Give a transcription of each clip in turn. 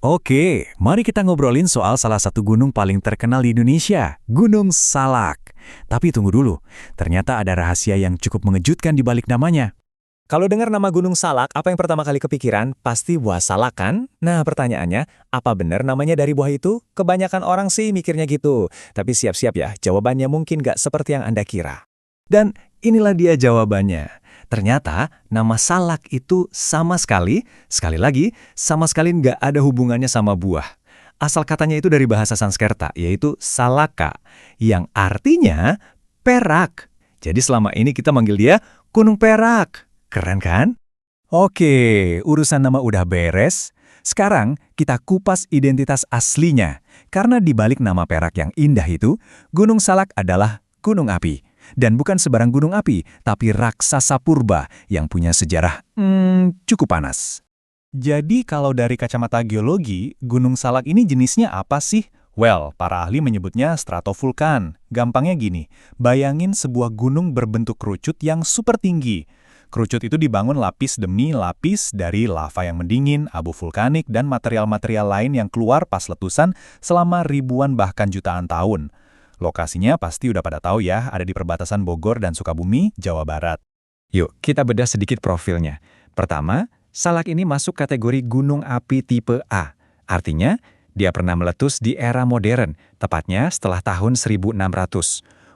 Oke, mari kita ngobrolin soal salah satu gunung paling terkenal di Indonesia, Gunung Salak. Tapi tunggu dulu, ternyata ada rahasia yang cukup mengejutkan di balik namanya. Kalau dengar nama Gunung Salak, apa yang pertama kali kepikiran? Pasti buah salak kan? Nah, pertanyaannya, apa benar namanya dari buah itu? Kebanyakan orang sih mikirnya gitu. Tapi siap-siap ya, jawabannya mungkin nggak seperti yang Anda kira. Dan inilah dia jawabannya. Ternyata nama salak itu sama sekali lagi, sama sekali nggak ada hubungannya sama buah. Asal katanya itu dari bahasa Sanskerta, yaitu salaka, yang artinya perak. Jadi selama ini kita manggil dia Gunung Perak. Keren kan? Oke, urusan nama udah beres. Sekarang kita kupas identitas aslinya. Karena di balik nama Perak yang indah itu, Gunung Salak adalah gunung api. Dan bukan sebarang gunung api, tapi raksasa purba yang punya sejarah cukup panas. Jadi kalau dari kacamata geologi, Gunung Salak ini jenisnya apa sih? Well, para ahli menyebutnya stratovulkan. Gampangnya gini, bayangin sebuah gunung berbentuk kerucut yang super tinggi. Kerucut itu dibangun lapis demi lapis dari lava yang mendingin, abu vulkanik, dan material-material lain yang keluar pas letusan selama ribuan bahkan jutaan tahun. Lokasinya pasti udah pada tahu ya, ada di perbatasan Bogor dan Sukabumi, Jawa Barat. Yuk, kita bedah sedikit profilnya. Pertama, Salak ini masuk kategori gunung api tipe A. Artinya, dia pernah meletus di era modern, tepatnya setelah tahun 1600.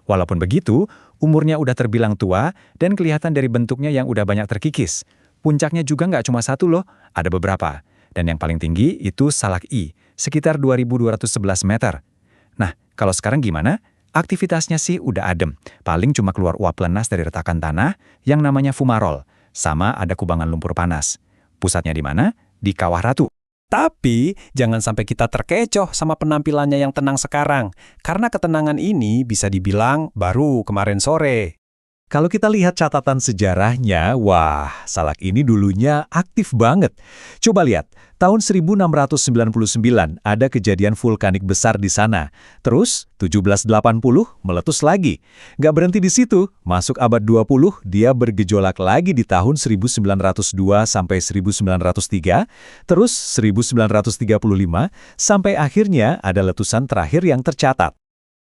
Walaupun begitu, umurnya udah terbilang tua dan kelihatan dari bentuknya yang udah banyak terkikis. Puncaknya juga nggak cuma satu loh, ada beberapa. Dan yang paling tinggi itu Salak I, sekitar 2.211 meter. Nah, kalau sekarang gimana? Aktivitasnya sih udah adem. Paling cuma keluar uap lenas dari retakan tanah yang namanya fumarol. Sama ada kubangan lumpur panas. Pusatnya di mana? Di Kawah Ratu. Tapi, jangan sampai kita terkecoh sama penampilannya yang tenang sekarang. Karena ketenangan ini bisa dibilang baru kemarin sore. Kalau kita lihat catatan sejarahnya, wah, Salak ini dulunya aktif banget. Coba lihat, tahun 1699 ada kejadian vulkanik besar di sana. Terus, 1780 meletus lagi. Nggak berhenti di situ, masuk abad 20, dia bergejolak lagi di tahun 1902 sampai 1903, terus 1935, sampai akhirnya ada letusan terakhir yang tercatat.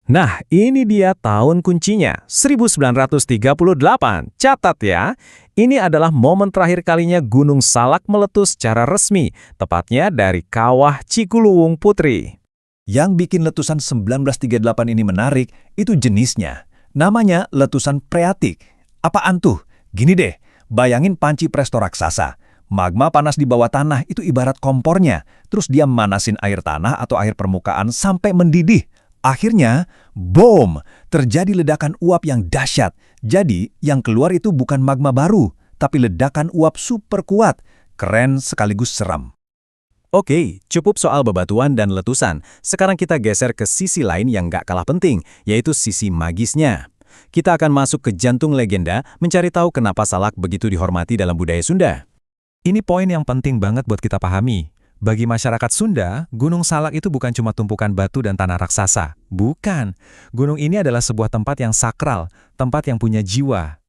Nah, ini dia tahun kuncinya, 1938. Catat ya, ini adalah momen terakhir kalinya Gunung Salak meletus secara resmi, tepatnya dari Kawah Cikuluwung Putri. Yang bikin letusan 1938 ini menarik, itu jenisnya. Namanya letusan freatik. Apaan tuh? Gini deh, bayangin panci presto raksasa. Magma panas di bawah tanah itu ibarat kompornya, terus dia manasin air tanah atau air permukaan sampai mendidih. Akhirnya, boom! Terjadi ledakan uap yang dahsyat. Jadi, yang keluar itu bukan magma baru, tapi ledakan uap super kuat. Keren sekaligus seram. Oke, cukup soal bebatuan dan letusan. Sekarang kita geser ke sisi lain yang gak kalah penting, yaitu sisi magisnya. Kita akan masuk ke jantung legenda, mencari tahu kenapa Salak begitu dihormati dalam budaya Sunda. Ini poin yang penting banget buat kita pahami. Bagi masyarakat Sunda, Gunung Salak itu bukan cuma tumpukan batu dan tanah raksasa. Bukan. Gunung ini adalah sebuah tempat yang sakral, tempat yang punya jiwa.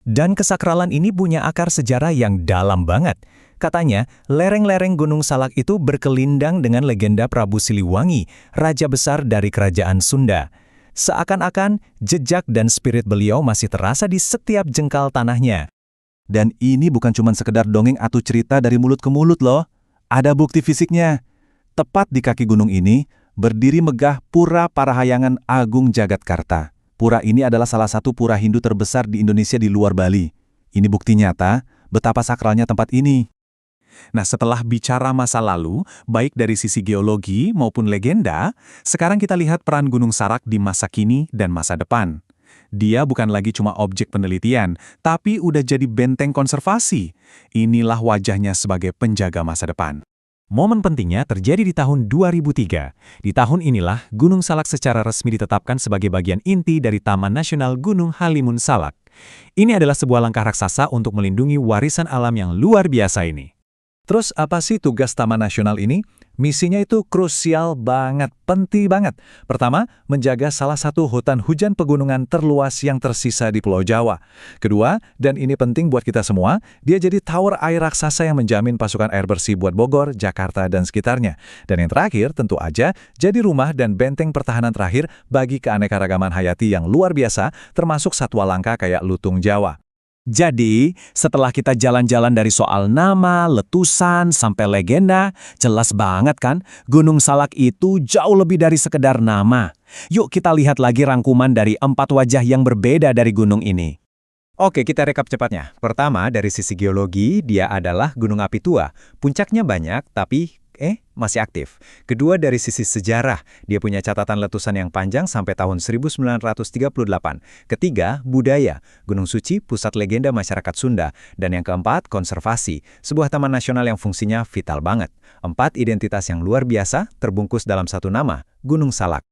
Dan kesakralan ini punya akar sejarah yang dalam banget. Katanya, lereng-lereng Gunung Salak itu berkelindang dengan legenda Prabu Siliwangi, raja besar dari kerajaan Sunda. Seakan-akan, jejak dan spirit beliau masih terasa di setiap jengkal tanahnya. Dan ini bukan cuma sekedar dongeng atau cerita dari mulut ke mulut loh. Ada bukti fisiknya. Tepat di kaki gunung ini, berdiri megah Pura Parahyangan Agung Jagatkarta. Pura ini adalah salah satu pura Hindu terbesar di Indonesia di luar Bali. Ini bukti nyata betapa sakralnya tempat ini. Nah, setelah bicara masa lalu, baik dari sisi geologi maupun legenda, sekarang kita lihat peran Gunung Salak di masa kini dan masa depan. Dia bukan lagi cuma objek penelitian, tapi udah jadi benteng konservasi. Inilah wajahnya sebagai penjaga masa depan. Momen pentingnya terjadi di tahun 2003. Di tahun inilah Gunung Salak secara resmi ditetapkan sebagai bagian inti dari Taman Nasional Gunung Halimun Salak. Ini adalah sebuah langkah raksasa untuk melindungi warisan alam yang luar biasa ini. Terus apa sih tugas Taman Nasional ini? Misinya itu krusial banget, penting banget. Pertama, menjaga salah satu hutan hujan pegunungan terluas yang tersisa di Pulau Jawa. Kedua, dan ini penting buat kita semua, dia jadi tower air raksasa yang menjamin pasokan air bersih buat Bogor, Jakarta, dan sekitarnya. Dan yang terakhir, tentu aja, jadi rumah dan benteng pertahanan terakhir bagi keanekaragaman hayati yang luar biasa, termasuk satwa langka kayak lutung Jawa. Jadi, setelah kita jalan-jalan dari soal nama, letusan, sampai legenda, jelas banget kan, Gunung Salak itu jauh lebih dari sekedar nama. Yuk kita lihat lagi rangkuman dari 4 wajah yang berbeda dari gunung ini. Oke, kita rekap cepatnya. Pertama, dari sisi geologi, dia adalah gunung api tua. Puncaknya banyak, tapi masih aktif. Kedua, dari sisi sejarah, dia punya catatan letusan yang panjang sampai tahun 1938. Ketiga, budaya, Gunung Suci, pusat legenda masyarakat Sunda. Dan yang keempat, konservasi, sebuah taman nasional yang fungsinya vital banget. 4, identitas yang luar biasa, terbungkus dalam satu nama, Gunung Salak.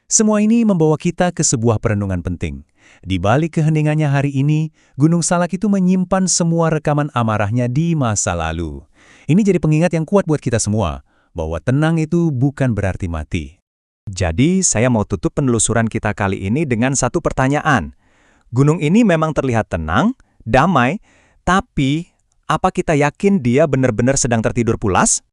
Semua ini membawa kita ke sebuah perenungan penting. Di balik keheningannya hari ini, Gunung Salak itu menyimpan semua rekaman amarahnya di masa lalu. Ini jadi pengingat yang kuat buat kita semua, bahwa tenang itu bukan berarti mati. Jadi, saya mau tutup penelusuran kita kali ini dengan satu pertanyaan. Gunung ini memang terlihat tenang, damai, tapi apa kita yakin dia benar-benar sedang tertidur pulas?